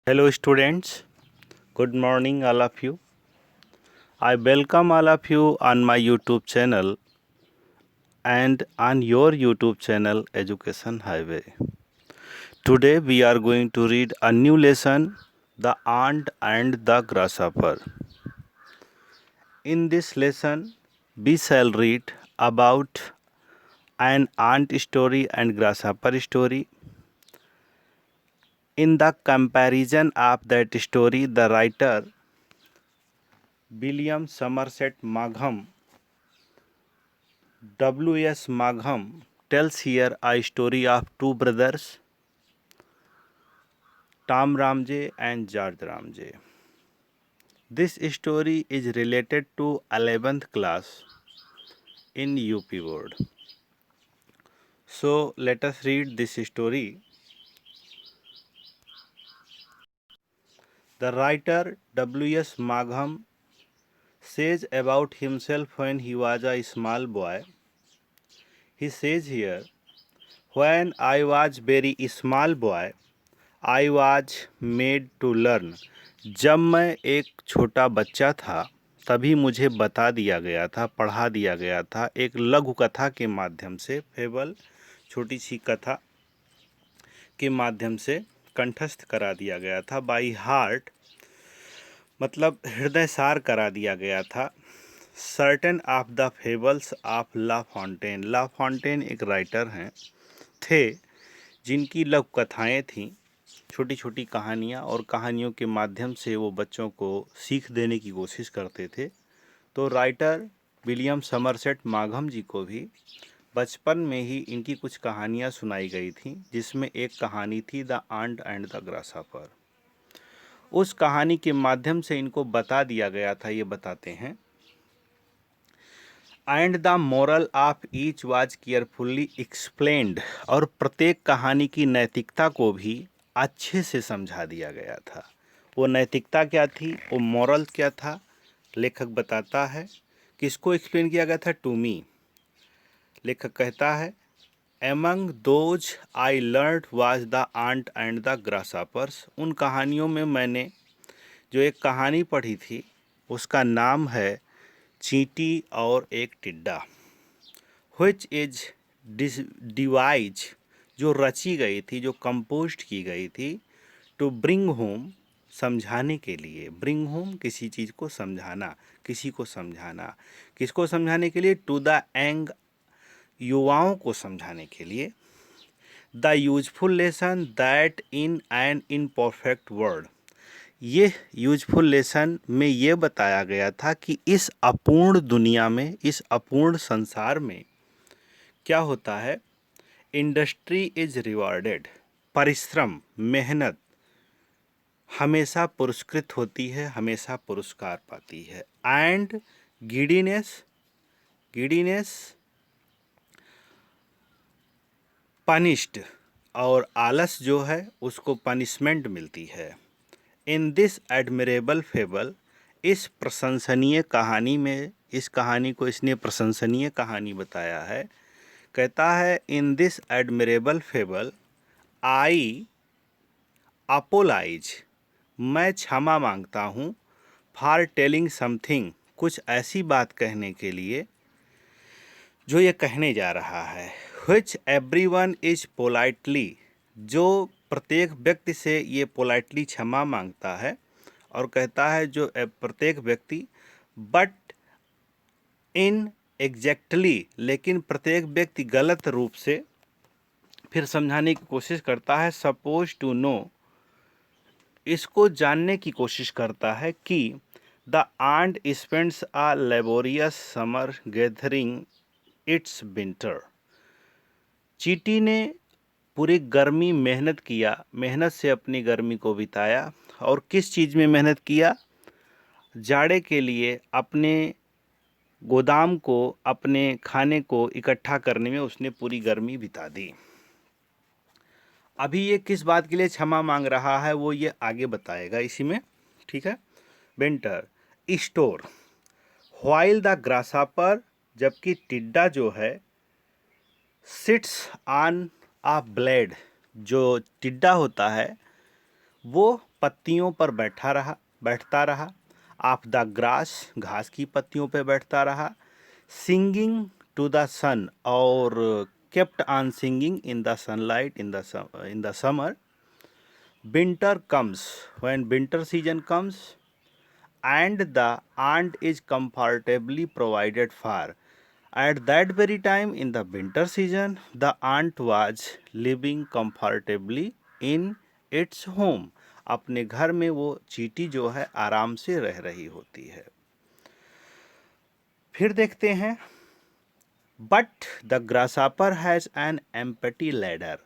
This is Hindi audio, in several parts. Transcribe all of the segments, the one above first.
Hello students, good morning all of you. I welcome all of you on my YouTube channel and on your YouTube channel Education Highway. Today we are going to read a new lesson, The Ant and the Grasshopper. In this lesson we shall read about an ant story and grasshopper story. In the comparison of that story, the writer William Somerset Maugham W.S. Maugham tells here a story of two brothers, Tom Ramsay and George Ramsay. This story is related to 11th class in UP board. So let us read this story. The writer W.S. Maugham says about himself when he was a small boy. He says here, when I was very small boy, I was made to learn. जब मैं एक छोटा बच्चा था तभी मुझे बता दिया गया था, पढ़ा दिया गया था एक लघु कथा के माध्यम से, फेबल छोटी सी कथा के माध्यम से कंठस्थ करा दिया गया था। बाई हार्ट मतलब हृदय सार करा दिया गया था। Certain of the fables of La Fontaine. La Fontaine एक राइटर हैं थे जिनकी लघु कथाएँ थीं, छोटी छोटी कहानियाँ, और कहानियों के माध्यम से वो बच्चों को सीख देने की कोशिश करते थे। तो राइटर विलियम समरसेट माघम जी को भी बचपन में ही इनकी कुछ कहानियाँ सुनाई गई थीं, जिसमें एक कहानी थी the ant and the grasshopper. उस कहानी के माध्यम से इनको बता दिया गया था, ये बताते हैं, and the moral of each was carefully explained, और प्रत्येक कहानी की नैतिकता को भी अच्छे से समझा दिया गया था। वो नैतिकता क्या थी, वो मॉरल क्या था, लेखक बताता है। किसको एक्सप्लेन किया गया था? To me. लेखक कहता है, among those I learn was the ant and the grasshoppers. उन कहानियों में मैंने जो एक कहानी पढ़ी थी उसका नाम है चींटी और एक टिड्डा। व्हिच इज डिवाइज, जो रची गई थी, जो कंपोस्ट की गई थी, टू ब्रिंग होम, समझाने के लिए। ब्रिंग होम किसी चीज़ को समझाना, किसी को समझाना। किसको समझाने के लिए? टू द यंग, युवाओं को समझाने के लिए। The useful lesson that in an imperfect world, ये यूजफुल लेसन में ये बताया गया था कि इस अपूर्ण दुनिया में, इस अपूर्ण संसार में क्या होता है? इंडस्ट्री इज रिवॉर्डेड, परिश्रम, मेहनत हमेशा पुरस्कृत होती है, हमेशा पुरस्कार पाती है। एंड गिडीनेस, गिडीनेस पनिश्ड, और आलस जो है उसको पनिशमेंट मिलती है। इन दिस एडमिरेबल फेबल, इस प्रशंसनीय कहानी में, इस कहानी को इसने प्रशंसनीय कहानी बताया है। कहता है, in this admirable fable I apologise, मैं क्षमा मांगता हूँ, फॉर टेलिंग समथिंग, कुछ ऐसी बात कहने के लिए जो ये कहने जा रहा है। व्हिच एवरीवन इज पोलाइटली, जो प्रत्येक व्यक्ति से ये पोलाइटली क्षमा मांगता है। और कहता है जो प्रत्येक व्यक्ति, बट इन एग्जैक्टली, लेकिन प्रत्येक व्यक्ति गलत रूप से, फिर समझाने की कोशिश करता है। सपोज टू नो, इसको जानने की कोशिश करता है कि the ant spends a laborious summer gathering its winter, चींटी ने पूरी गर्मी मेहनत किया, मेहनत से अपनी गर्मी को बिताया। और किस चीज़ में मेहनत किया? जाड़े के लिए अपने गोदाम को, अपने खाने को इकट्ठा करने में उसने पूरी गर्मी बिता दी। अभी ये किस बात के लिए क्षमा मांग रहा है वो ये आगे बताएगा इसी में, ठीक है। Winter store, while the grasshopper, जबकि टिड्डा जो है, सिट्स ऑन अ ब्लेड, जो टिड्डा होता है वो पत्तियों पर बैठता रहा। ऑफ द ग्रास, घास की पत्तियों पे बैठता रहा। सिंगिंग टू द सन, और kept on singing in the sunlight in the summer. Winter comes, when winter season comes, and the ant is comfortably provided for. At that very time in the winter season, the ant was living comfortably in its home. अपने घर में वो चींटी जो है आराम से रह रही होती है। फिर देखते हैं, but the grasshopper has an empty ladder.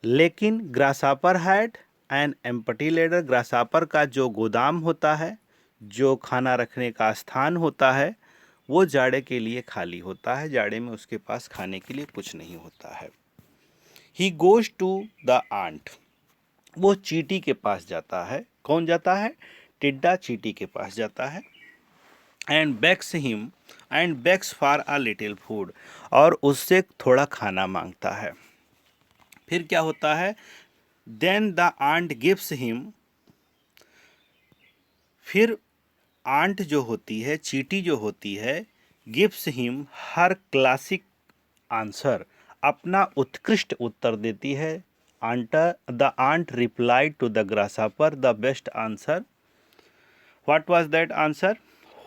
लेकिन grasshopper had an empty ladder, grasshopper का जो गोदाम होता है, जो खाना रखने का स्थान होता है, वो जाड़े के लिए खाली होता है। जाड़े में उसके पास खाने के लिए कुछ नहीं होता है। He goes to the ant, वो चींटी के पास जाता है। कौन जाता है? टिड्डा चींटी के पास जाता है। And bags for a little food, और उससे थोड़ा खाना मांगता है। फिर क्या होता है? Then the ant gives him, फिर आंट जो होती है, चींटी जो होती है, gives him her classic answer, अपना उत्कृष्ट उत्तर देती है। The ant replied to the grasshopper the best answer. What was that answer?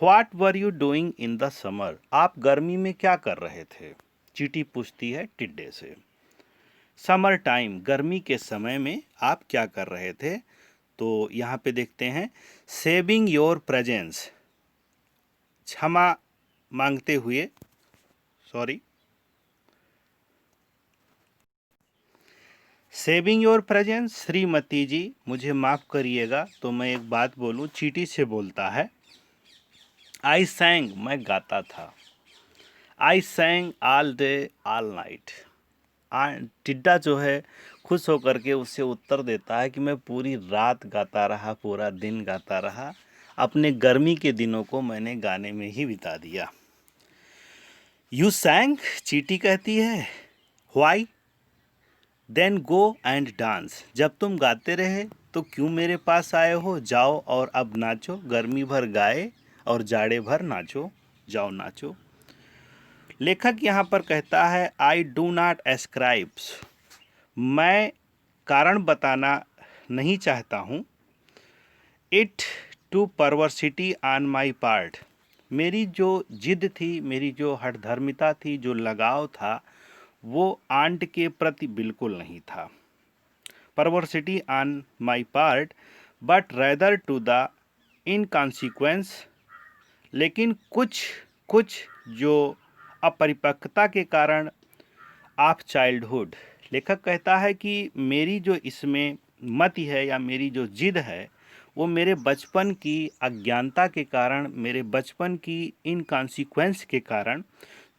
What were you doing in the summer, आप गर्मी में क्या कर रहे थे? चींटी पूछती है टिड्डे से। समर टाइम, गर्मी के समय में आप क्या कर रहे थे? तो यहाँ पे देखते हैं, सेविंग योर प्रेजेंस, क्षमा मांगते हुए, sorry, saving your presence. Shrimati ji मुझे माफ़ करिएगा, तो मैं एक बात बोलूँ, चींटी से बोलता है। आई सैंग, मैं गाता था। I sang all day all night. टिड्डा जो है खुश होकर के उससे उत्तर देता है कि मैं पूरी रात गाता रहा, पूरा दिन गाता रहा, अपने गर्मी के दिनों को मैंने गाने में ही बिता दिया। यू सैंग, चींटी कहती है। Why? Then go and dance, जब तुम गाते रहे तो क्यों मेरे पास आए हो? जाओ और अब नाचो, गर्मी भर गाए और जाड़े भर नाचो, जाओ नाचो। लेखक यहाँ पर कहता है, आई डू नॉट एस्क्राइब्स, मैं कारण बताना नहीं चाहता हूँ। It to perversity on my part, मेरी जो जिद थी, मेरी जो हठधर्मिता थी, जो लगाव था, वो आंट के प्रति बिल्कुल नहीं था। Perversity on my part, but rather to the inconsequence, लेकिन कुछ जो अपरिपक्वता के कारण ऑफ चाइल्डहुड। लेखक कहता है कि मेरी जो इसमें मति है या मेरी जो जिद है, वो मेरे बचपन की अज्ञानता के कारण, मेरे बचपन की इनकॉन्सिक्वेंस के कारण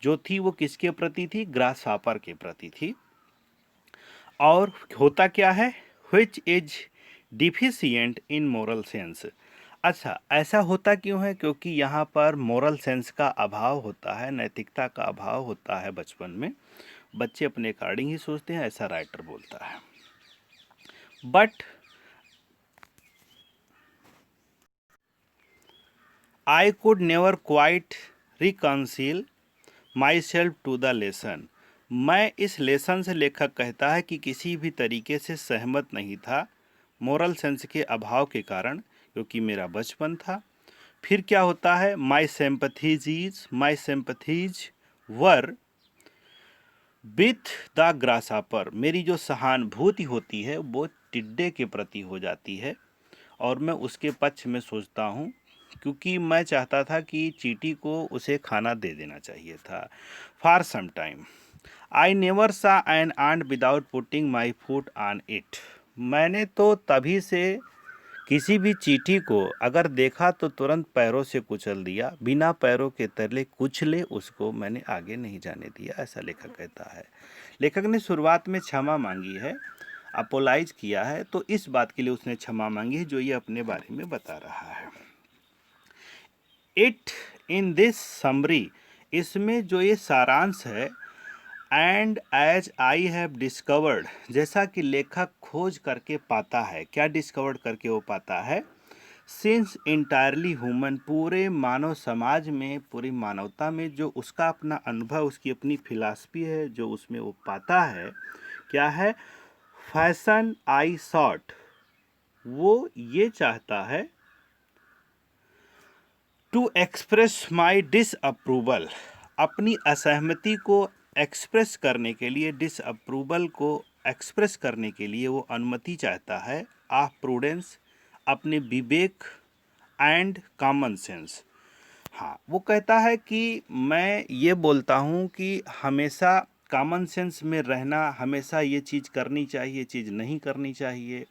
जो थी, वो किसके प्रति थी? ग्रासहॉपर के प्रति थी। और होता क्या है? Which is deficient in moral sense. अच्छा, ऐसा होता क्यों है? क्योंकि यहाँ पर मोरल सेंस का अभाव होता है, नैतिकता का अभाव होता है बचपन में। बच्चे अपने अकॉर्डिंग ही सोचते हैं, ऐसा राइटर बोलता है। But I could never quite reconcile myself to the lesson, मैं इस लेसन से, लेखक कहता है कि किसी भी तरीके से सहमत नहीं था, मोरल सेंस के अभाव के कारण, क्योंकि मेरा बचपन था। फिर क्या होता है? My sympathies were with the grasshopper, मेरी जो सहानुभूति होती है वो टिड्डे के प्रति हो जाती है, और मैं उसके पक्ष में सोचता हूँ, क्योंकि मैं चाहता था कि चींटी को उसे खाना दे देना चाहिए था। For some time I never saw an ant without putting my foot on it, मैंने तो तभी से किसी भी चींटी को अगर देखा तो तुरंत पैरों से कुचल दिया, बिना पैरों के तले कुचले उसको मैंने आगे नहीं जाने दिया, ऐसा लेखक कहता है। लेखक ने शुरुआत में क्षमा मांगी है, अपोलाइज किया है, तो इस बात के लिए उसने क्षमा मांगी है जो ये अपने बारे में बता रहा है। इट इन दिस समरी, इसमें जो ये सारांश है, and as I have discovered, जैसा कि लेखक खोज करके पाता है, क्या डिस्कवर करके वो पाता है, सिंस इंटायरली ह्यूमन, पूरे मानव समाज में, पूरी मानवता में जो उसका अपना अनुभव, उसकी अपनी फिलॉसफी है, जो उसमें वो पाता है, क्या है, फैशन आई सॉट, वो ये चाहता है, टू एक्सप्रेस माई डिसअप्रूवल, अपनी असहमति को एक्सप्रेस करने के लिए, डिसअप्रूवल को एक्सप्रेस करने के लिए वो अनुमति चाहता है, ऑफ प्रूडेंस, अपने विवेक, एंड कॉमन सेंस। हाँ, वो कहता है कि मैं ये बोलता हूँ कि हमेशा कॉमन सेंस में रहना, हमेशा ये चीज़ करनी चाहिए, चीज़ नहीं करनी चाहिए,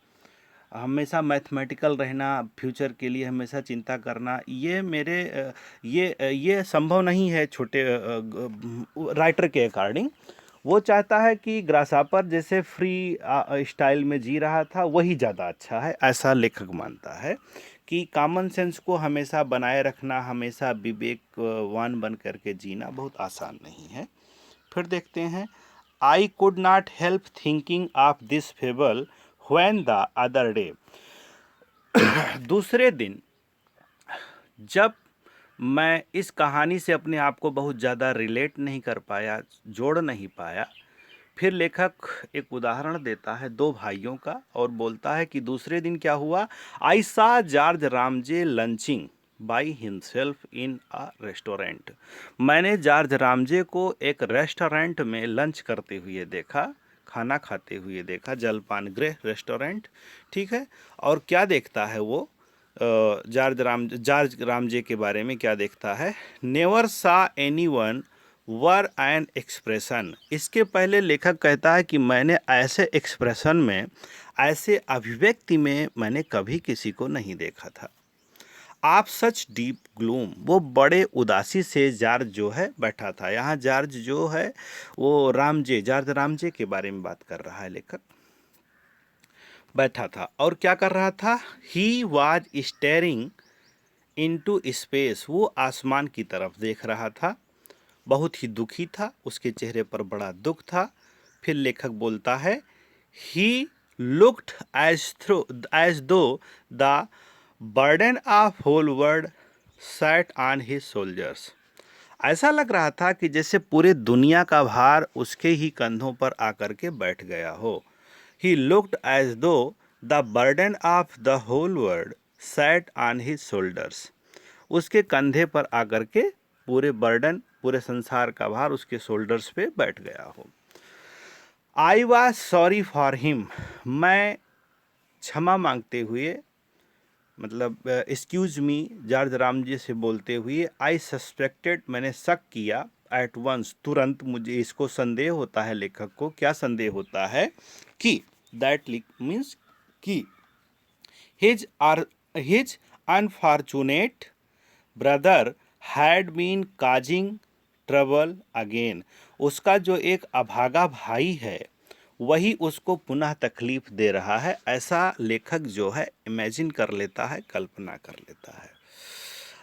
हमेशा मैथमेटिकल रहना, फ्यूचर के लिए हमेशा चिंता करना, ये मेरे ये संभव नहीं है छोटे राइटर के अकॉर्डिंग। वो चाहता है कि ग्रासहॉपर जैसे फ्री स्टाइल में जी रहा था वही ज़्यादा अच्छा है, ऐसा लेखक मानता है कि कॉमन सेंस को हमेशा बनाए रखना, हमेशा विवेकवान बन करके जीना बहुत आसान नहीं है। फिर देखते हैं, I could not help thinking of this fable when the other day, दूसरे दिन जब मैं इस कहानी से अपने आप को बहुत ज़्यादा रिलेट नहीं कर पाया, जोड़ नहीं पाया, फिर लेखक एक उदाहरण देता है दो भाइयों का और बोलता है कि दूसरे दिन क्या हुआ, आई सा George Ramsay launching by himself in a restaurant, मैंने जॉर्ज रामजे को एक रेस्टोरेंट में लंच करते हुए देखा, खाना खाते हुए देखा, जलपान गृह रेस्टोरेंट, ठीक है। और क्या देखता है वो, जॉर्ज रामजे के बारे में क्या देखता है, नेवर सा एनीवन वर एन एक्सप्रेशन, इसके पहले लेखक कहता है कि मैंने ऐसे एक्सप्रेशन में, ऐसे अभिव्यक्ति में मैंने कभी किसी को नहीं देखा था। आप सच डीप ग्लूम, वो बड़े उदासी से जॉर्ज जो है बैठा था। यहाँ जॉर्ज जो है वो जॉर्ज रामजे के बारे में बात कर रहा है लेखक, बैठा था और क्या कर रहा था, he was staring into space, वो आसमान की तरफ देख रहा था, बहुत ही दुखी था, उसके चेहरे पर बड़ा दुख था। फिर लेखक बोलता है, he looked as though the burden of whole world sat on his shoulders, ऐसा लग रहा था कि जैसे पूरे दुनिया का भार उसके ही कंधों पर आकर के बैठ गया हो। He looked as though the burden of the whole world sat on his shoulders, उसके कंधे पर आकर के पूरे बर्डन, पूरे संसार का भार उसके शोल्डर्स पे बैठ गया हो। I was sorry for him, मैं क्षमा मांगते हुए, मतलब एक्सक्यूज मी जॉर्ज रामजे से बोलते हुए, आई सस्पेक्टेड, मैंने शक किया, एट वंस, तुरंत, मुझे इसको संदेह होता है, लेखक को क्या संदेह होता है कि दैट मीन्स कि his unfortunate brother had been causing trouble again, उसका जो एक अभागा भाई है वही उसको पुनः तकलीफ दे रहा है, ऐसा लेखक जो है इमेजिन कर लेता है, कल्पना कर लेता है।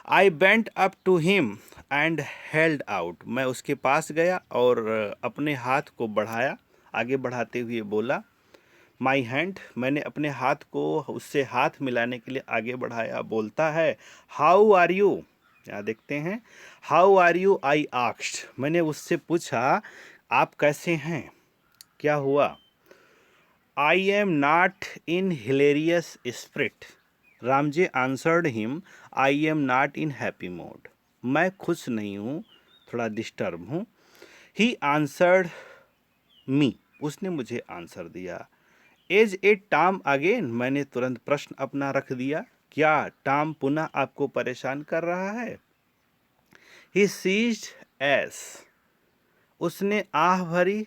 I bent up to him and held out, मैं उसके पास गया और अपने हाथ को बढ़ाया, आगे बढ़ाते हुए बोला, माई हैंड, मैंने अपने हाथ को उससे हाथ मिलाने के लिए आगे बढ़ाया, बोलता है, हाउ आर यू, यहाँ देखते हैं, how are you I asked, मैंने उससे पूछा आप कैसे हैं, क्या हुआ, I am not in hilarious spirit, Ramsay answered him, I am not in happy mode, मैं खुश नहीं हूँ, थोड़ा डिस्टर्ब हूँ। ही आंसर्ड मी, उसने मुझे आंसर दिया। इज इट टॉम अगेन, मैंने तुरंत प्रश्न अपना रख दिया, क्या टॉम पुनः आपको परेशान कर रहा है। ही सीज्ड एस, उसने आह भरी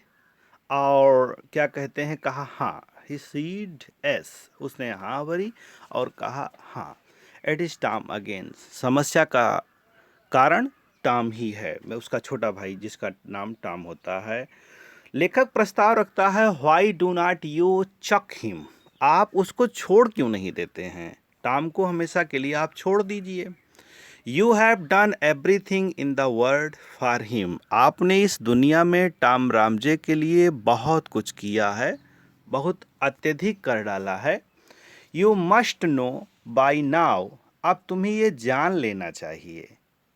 और क्या कहते हैं, कहा हाँ, ही सीड एस, उसने हाँ भरी और कहा हाँ, इट इज टॉम अगेन, समस्या का कारण टॉम ही है, मैं उसका छोटा भाई जिसका नाम टॉम होता है। लेखक प्रस्ताव रखता है, why do not you chuck him, आप उसको छोड़ क्यों नहीं देते हैं, टॉम को हमेशा के लिए आप छोड़ दीजिए। You have done everything in the world for him. आपने इस दुनिया में टॉम रामजे के लिए बहुत कुछ किया है, बहुत अत्यधिक कर डाला है। You must know by now, अब तुम्हें ये जान लेना चाहिए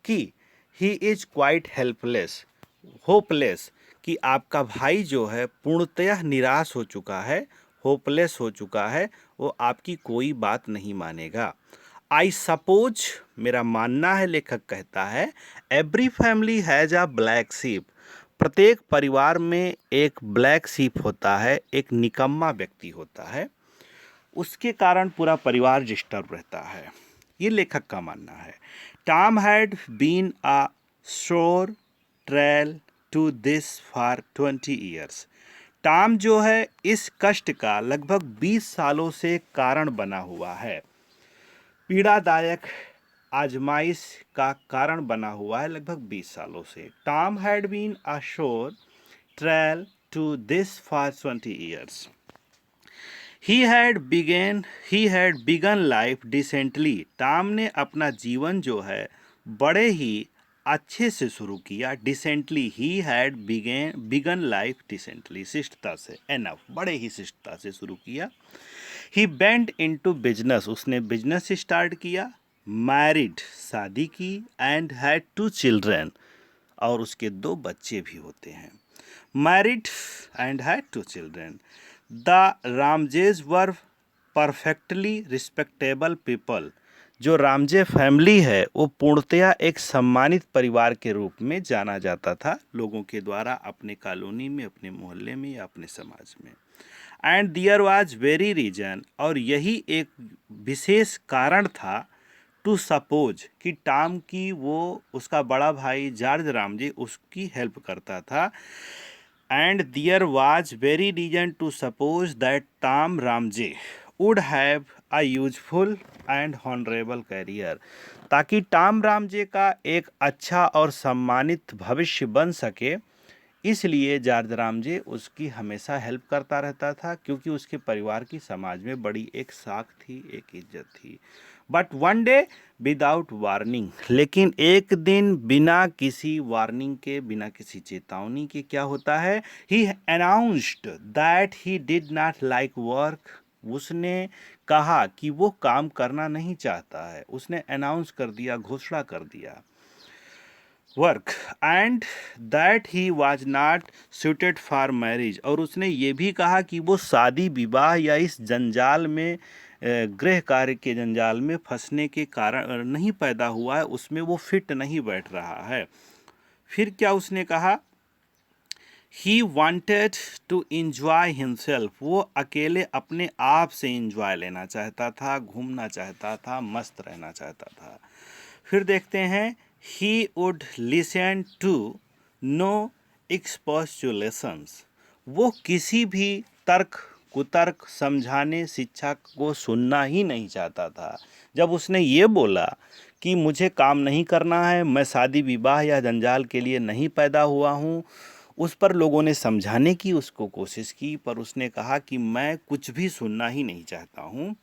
कि he is quite helpless, hopeless, कि आपका भाई जो है पूर्णतः निराश हो चुका है, होपलेस हो चुका है, वो आपकी कोई बात नहीं मानेगा। आई सपोज, मेरा मानना है, लेखक कहता है, every family has a black सीप, प्रत्येक परिवार में एक ब्लैक सीप होता है, एक निकम्मा व्यक्ति होता है, उसके कारण पूरा परिवार डिस्टर्ब रहता है। ये लेखक का मानना है। Tom had been a sore trial to this for 20 years. Tom जो है इस कष्ट का लगभग 20 सालों से कारण बना हुआ है, पीड़ादायक आजमाइश का कारण बना हुआ है लगभग 20 सालों से। Tom had been a sore trial to this for 20 years. He had begun life decently. Tom ने अपना जीवन जो है बड़े ही अच्छे से शुरू किया। Decently, he had begun life decently, शिष्टता से, एनफ, बड़े ही शिष्टता से शुरू किया। ही वेंट इनटू बिजनेस, उसने बिजनेस स्टार्ट किया। मैरिड, शादी की। एंड हैड 2 चिल्ड्रन, और उसके 2 बच्चे भी होते हैं। Married and had 2 children. The Ramsays were perfectly respectable people. जो रामजे फैमिली है वो पूर्णतया एक सम्मानित परिवार के रूप में जाना जाता था लोगों के द्वारा, अपने कॉलोनी में, अपने मोहल्ले में या अपने समाज में। And there was very reason, और यही एक विशेष कारण था, टू सपोज, कि टॉम की वो उसका बड़ा भाई जॉर्ज रामजे उसकी हेल्प करता था। And there was very reason to suppose that Tom Ramsay would have a useful and honourable career, ताकि टॉम रामजे का एक अच्छा और सम्मानित भविष्य बन सके। इसलिए जॉर्ज रामजे उसकी हमेशा हेल्प करता रहता था, क्योंकि उसके परिवार की समाज में बड़ी एक साख थी, एक इज्जत थी। But one day without warning, लेकिन एक दिन बिना किसी वार्निंग के, बिना किसी चेतावनी के क्या होता है, he announced that he did not like work. उसने कहा कि वो काम करना नहीं चाहता है, उसने अनाउंस कर दिया, घोषणा कर दिया work. And that he was not suited for marriage, और उसने ये भी कहा कि वो शादी विवाह या इस जंजाल में, गृह कार्य के जंजाल में फंसने के कारण नहीं पैदा हुआ है, उसमें वो फिट नहीं बैठ रहा है। फिर क्या उसने कहा, he wanted to enjoy himself, वो अकेले अपने आप से इंजॉय लेना चाहता था, घूमना चाहता था, मस्त रहना चाहता था। फिर देखते हैं, he would listen to no expostulations, वो किसी भी तर्क कुतर्क, समझाने, शिक्षा को सुनना ही नहीं चाहता था। जब उसने ये बोला कि मुझे काम नहीं करना है, मैं शादी विवाह या जंजाल के लिए नहीं पैदा हुआ हूँ, उस पर लोगों ने समझाने की उसको कोशिश की, पर उसने कहा कि मैं कुछ भी सुनना ही नहीं चाहता हूँ।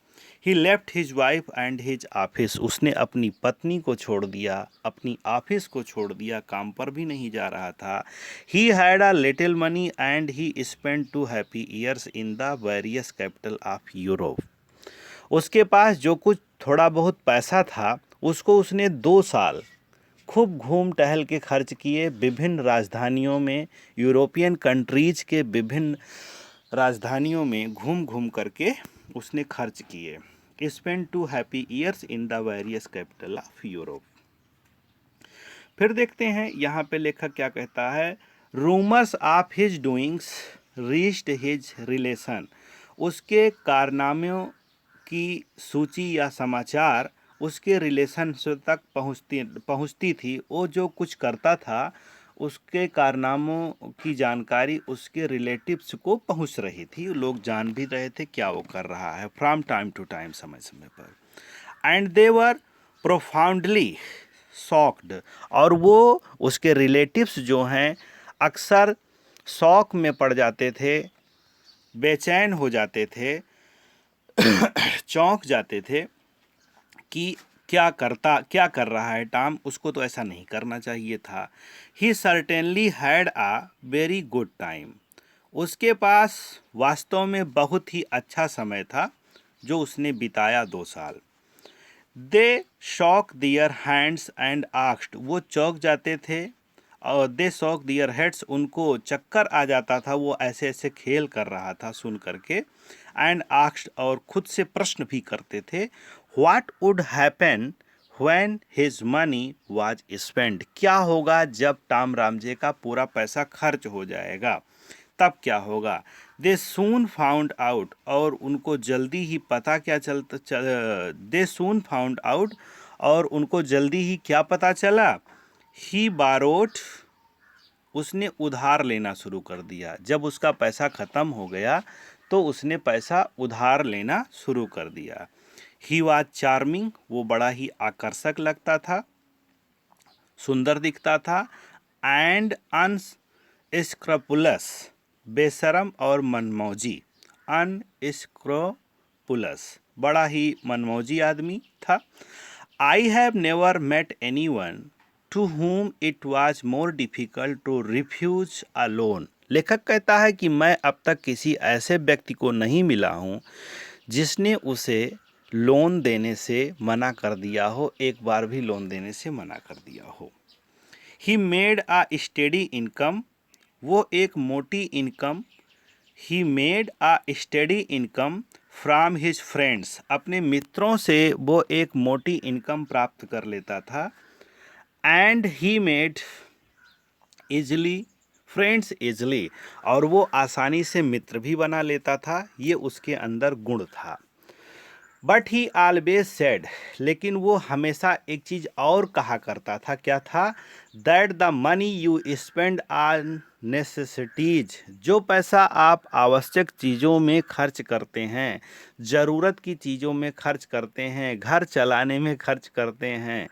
He left his wife and his office, उसने अपनी पत्नी को छोड़ दिया, अपनी ऑफिस को छोड़ दिया, काम पर भी नहीं जा रहा था। He had a little money and he spend 2 happy years in the various capital of Europe. उसके पास जो कुछ थोड़ा बहुत पैसा था, उसको उसने 2 साल खूब घूम टहल के खर्च किए, विभिन्न राजधानियों में, यूरोपियन कंट्रीज के विभिन्न राजधानियों में घूम घूम करके उसने खर्च किए। Spend 2 happy years in the various capital of Europe. फिर देखते हैं यहाँ पे लेखक क्या कहता है, rumours of his doings reached his relation, उसके कारनामों की सूची या समाचार उसके रिलेशन तक पहुँचती थी। वो जो कुछ करता था उसके कारनामों की जानकारी उसके रिलेटिव्स को पहुंच रही थी, लोग जान भी रहे थे क्या वो कर रहा है, फ्रॉम टाइम टू टाइम, समय समय पर। And they were profoundly shocked, और वो उसके रिलेटिव्स जो हैं अक्सर शौक में पड़ जाते थे, बेचैन हो जाते थे, चौंक जाते थे कि क्या कर रहा है टॉम, उसको तो ऐसा नहीं करना चाहिए था। He certainly had a very good time, उसके पास वास्तव में बहुत ही अच्छा समय था जो उसने बिताया 2 साल। They shook their hands and asked, वो चौंक जाते थे और दे शॉक दियर हेड्स, उनको चक्कर आ जाता था, वो ऐसे ऐसे खेल कर रहा था सुन करके। एंड आस्क्ड, और खुद से प्रश्न भी करते थे, what would happen when his money was spend, क्या होगा जब टॉम रामजे का पूरा पैसा खर्च हो जाएगा, तब क्या होगा। दे सून फाउंड आउट, और उनको जल्दी ही पता क्या दे सून फाउंड आउट, और उनको जल्दी ही क्या पता चला। ही बारोड, उसने उधार लेना शुरू कर दिया, जब उसका पैसा ख़त्म हो गया तो उसने पैसा उधार लेना शुरू कर दिया। ही वाज चार्मिंग, वो बड़ा ही आकर्षक लगता था, सुंदर दिखता था। एंड अनस्क्रपुलस, बेशरम और मनमौजी, अनस्क्रपुलस, बड़ा ही मनमौजी आदमी था। I have never met any one to whom it was more difficult to refuse a loan, लेखक कहता है कि मैं अब तक किसी ऐसे व्यक्ति को नहीं मिला हूँ जिसने उसे लोन देने से मना कर दिया हो, एक बार भी लोन देने से मना कर दिया हो। He made a steady income, वो एक मोटी income, he made a steady income from his friends, अपने मित्रों से वो एक मोटी इनकम प्राप्त कर लेता था। And he made easily friends easily, और वो आसानी से मित्र भी बना लेता था, ये उसके अंदर गुण था। बट ही ऑलवेज सेड, लेकिन वो हमेशा एक चीज़ और कहा करता था, क्या था, that the money you spend on necessities, जो पैसा आप आवश्यक चीज़ों में खर्च करते हैं, ज़रूरत की चीज़ों में खर्च करते हैं, घर चलाने में खर्च करते हैं,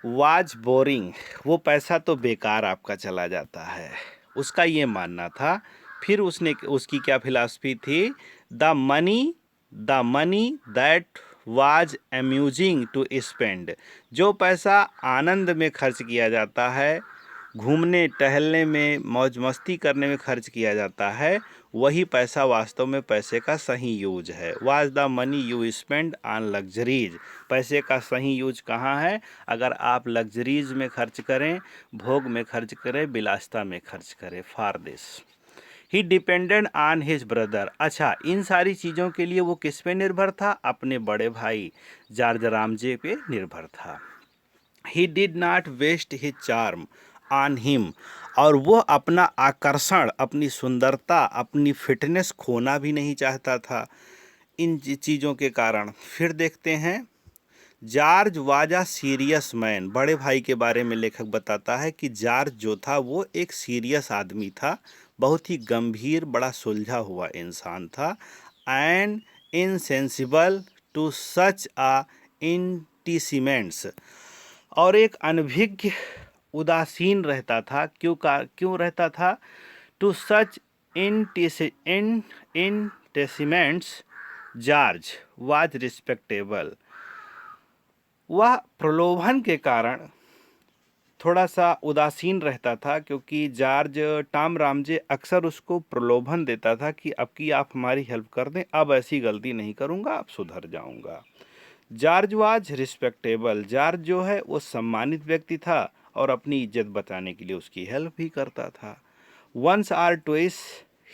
वाज बोरिंग, वो पैसा तो बेकार आपका चला जाता है, उसका ये मानना था। फिर उसकी क्या फिलॉसफी थी, the money that was amusing to spend, जो पैसा आनंद में खर्च किया जाता है, घूमने टहलने में, मौज मस्ती करने में खर्च किया जाता है, वही पैसा वास्तव में पैसे का सही यूज है। Was the money you spend on luxuries, पैसे का सही यूज कहाँ है, अगर आप लग्जरीज में खर्च करें, भोग में खर्च करें, विलासिता में खर्च करें, for this he depended on his brother. अच्छा, इन सारी चीज़ों के लिए वो किस पे निर्भर था, अपने बड़े भाई जॉर्ज रामजे पे निर्भर था। He did not waste his charm on him, और वो अपना आकर्षण, अपनी सुंदरता, अपनी फिटनेस खोना भी नहीं चाहता था इन चीज़ों के कारण। फिर देखते हैं, George was a serious man, बड़े भाई के बारे में लेखक बताता है कि जॉर्ज जो था वो एक सीरियस आदमी था, बहुत ही गंभीर, बड़ा सुलझा हुआ इंसान था। And insensible to such a enticements, और एक अनभिज्ञ, उदासीन रहता था। क्यों रहता था, to such enticements George was respectable, वह प्रलोभन के कारण थोड़ा सा उदासीन रहता था, क्योंकि जॉर्ज टॉम रामजे अक्सर उसको प्रलोभन देता था कि अब की आप हमारी हेल्प कर दें, अब ऐसी गलती नहीं करूँगा, अब सुधर जाऊँगा। जॉर्ज वाज रिस्पेक्टेबल, जॉर्ज जो है वो सम्मानित व्यक्ति था और अपनी इज्जत बचाने के लिए उसकी हेल्प भी करता था। Once or twice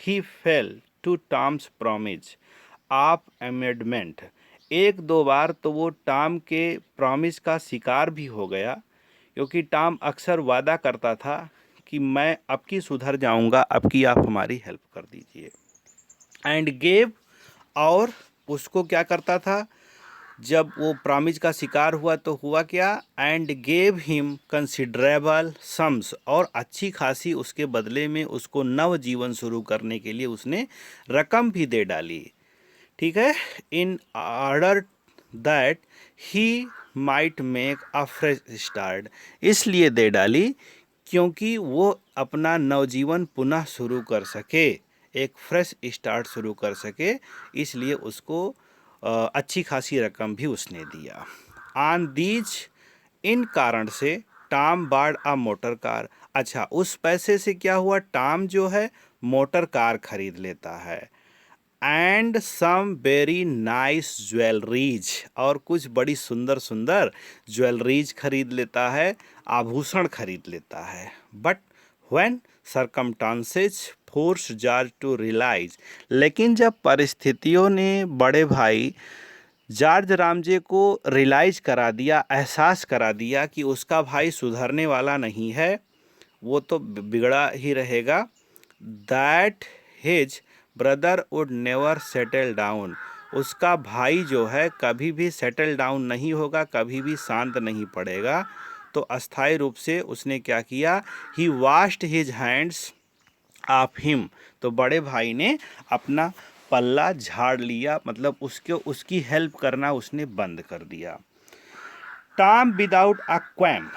he fell to Tom's promise of amendment, एक दो बार तो वो टॉम के प्रॉमिस का शिकार भी हो गया, क्योंकि टॉम अक्सर वादा करता था कि मैं अब की सुधर जाऊंगा, अब की आप हमारी हेल्प कर दीजिए। एंड गेव, और उसको क्या करता था, जब वो प्रॉमिस का शिकार हुआ तो हुआ क्या, and gave him considerable sums, और अच्छी खासी उसके बदले में उसको नव जीवन शुरू करने के लिए उसने रकम भी दे डाली। ठीक है, in order that he might make a fresh start, इसलिए दे डाली क्योंकि वो अपना नवजीवन पुनः शुरू कर सके, एक फ्रेश स्टार्ट शुरू कर सके, इसलिए उसको अच्छी खासी रकम भी उसने दिया। ऑन दीज, इन कारण से Tom bought a motor car. अच्छा, उस पैसे से क्या हुआ, टॉम जो है मोटर कार खरीद लेता है। And some very nice jewelleries, और कुछ बड़ी सुंदर सुंदर ज्वेलरीज खरीद लेता है, आभूषण खरीद लेता है। But when circumstances force George to realise, लेकिन जब परिस्थितियों ने बड़े भाई जॉर्ज रामजे को रियलाइज करा दिया, एहसास करा दिया कि उसका भाई सुधरने वाला नहीं है, वो तो बिगड़ा ही रहेगा, that his brother would never settle down, उसका भाई जो है कभी भी सेटल डाउन नहीं होगा, कभी भी शांत नहीं पड़ेगा। तो अस्थायी रूप से उसने क्या किया, he washed his hands of him, तो बड़े भाई ने अपना पल्ला झाड़ लिया, मतलब उसकी हेल्प करना उसने बंद कर दिया। टॉम विदाउट अ क्वैम्प,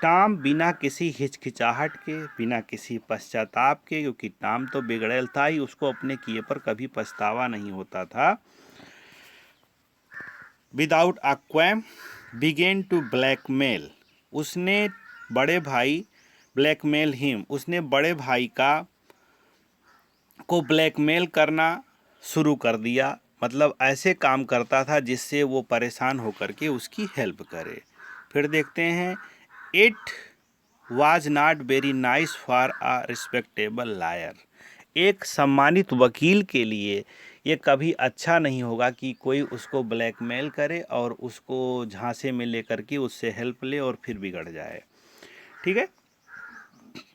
टॉम बिना किसी हिचकिचाहट के, बिना किसी पश्चाताप के, क्योंकि टॉम तो बिगड़ेल था ही, उसको अपने किए पर कभी पछतावा नहीं होता था। विदाउट अ क्वैम्प बिगेन टू ब्लैकमेल, उसने बड़े भाई ब्लैकमेल हिम, उसने बड़े भाई को ब्लैकमेल करना शुरू कर दिया, मतलब ऐसे काम करता था जिससे वो परेशान होकर के उसकी हेल्प करे। फिर देखते हैं, it was not very nice for a respectable lawyer, एक सम्मानित वकील के लिए ये कभी अच्छा नहीं होगा कि कोई उसको ब्लैकमेल करे और उसको झांसे में लेकर के उससे हेल्प ले और फिर बिगड़ जाए। ठीक है,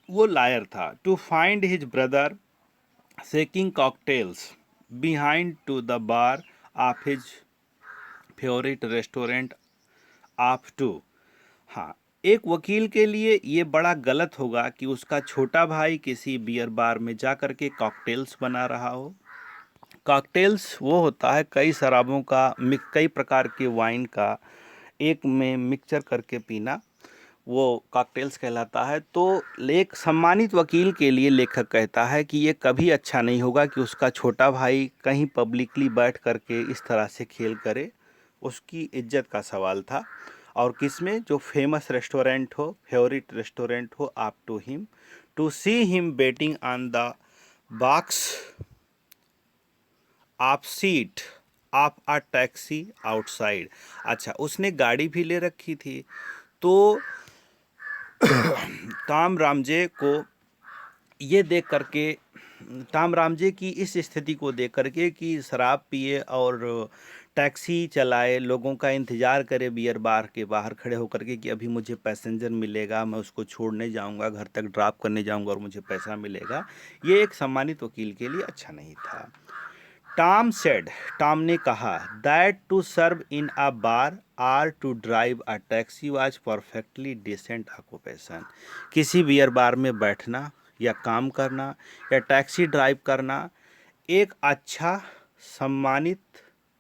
वो लायर था। To find his brother shaking cocktails behind to the bar of his favourite restaurant of to, हाँ, एक वकील के लिए ये बड़ा गलत होगा कि उसका छोटा भाई किसी बियर बार में जा कर के कॉकटेल्स बना रहा हो। कॉकटेल्स वो होता है कई शराबों का, कई प्रकार के वाइन का एक में मिक्सचर करके पीना, वो कॉकटेल्स कहलाता है। तो एक सम्मानित वकील के लिए लेखक कहता है कि ये कभी अच्छा नहीं होगा कि उसका छोटा भाई कहीं पब्लिकली बैठ करके इस तरह से खेल करे, उसकी इज्जत का सवाल था। और किसमें, जो फेमस रेस्टोरेंट हो, फेवरेट रेस्टोरेंट हो, आप to him, to see him betting on the box of seat of a taxi outside. अच्छा, उसने गाड़ी भी ले रखी थी, तो टॉम रामजे को ये देख करके, टॉम रामजे की इस स्थिति को देख करके कि शराब पिए और टैक्सी चलाए, लोगों का इंतज़ार करे बियर बार के बाहर खड़े होकर के कि अभी मुझे पैसेंजर मिलेगा, मैं उसको छोड़ने जाऊंगा, घर तक ड्रॉप करने जाऊंगा और मुझे पैसा मिलेगा, ये एक सम्मानित वकील के लिए अच्छा नहीं था। टॉम सेड, टॉम ने कहा, that to serve in a bar or to drive a taxi was perfectly decent occupation, किसी बियर बार में बैठना या काम करना या टैक्सी ड्राइव करना एक अच्छा सम्मानित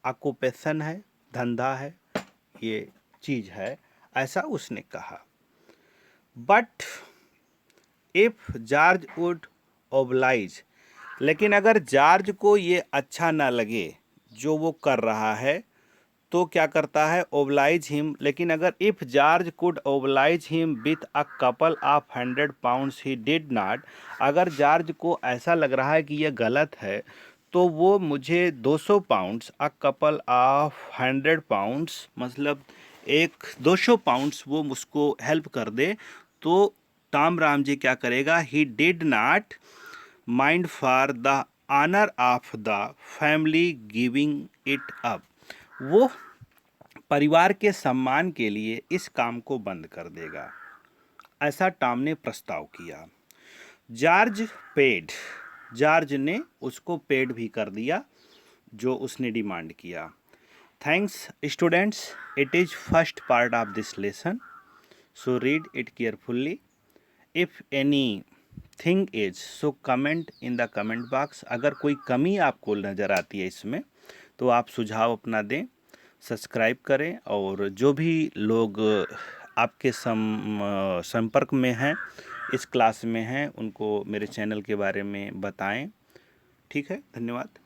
ऑक्यूपेशन है, धंधा है, ये चीज़ है, ऐसा उसने कहा। But if George would oblige, लेकिन अगर जॉर्ज को ये अच्छा ना लगे जो वो कर रहा है, तो क्या करता है, ओब्लाइज हिम, लेकिन अगर if George could oblige him with a couple of 100 pounds he did not, अगर जॉर्ज को ऐसा लग रहा है कि यह गलत है, तो वो मुझे 200 pounds, a couple of 100 pounds, मतलब 200 पाउंड्स वो मुझको हेल्प कर दे, तो टॉम रामजे क्या करेगा, he did not mind for the honour of the family giving it up, वो परिवार के सम्मान के लिए इस काम को बंद कर देगा, ऐसा टॉम ने प्रस्ताव किया। जॉर्ज पेड, जॉर्ज ने उसको पेड भी कर दिया जो उसने डिमांड किया। Thanks students, it is first part of this lesson, so read it carefully. If any thing is so comment in the comment box, अगर कोई कमी आपको नज़र आती है इसमें तो आप सुझाव अपना दें, सब्सक्राइब करें, और जो भी लोग आपके संपर्क में हैं, इस क्लास में हैं, उनको मेरे चैनल के बारे में बताएं। ठीक है, धन्यवाद।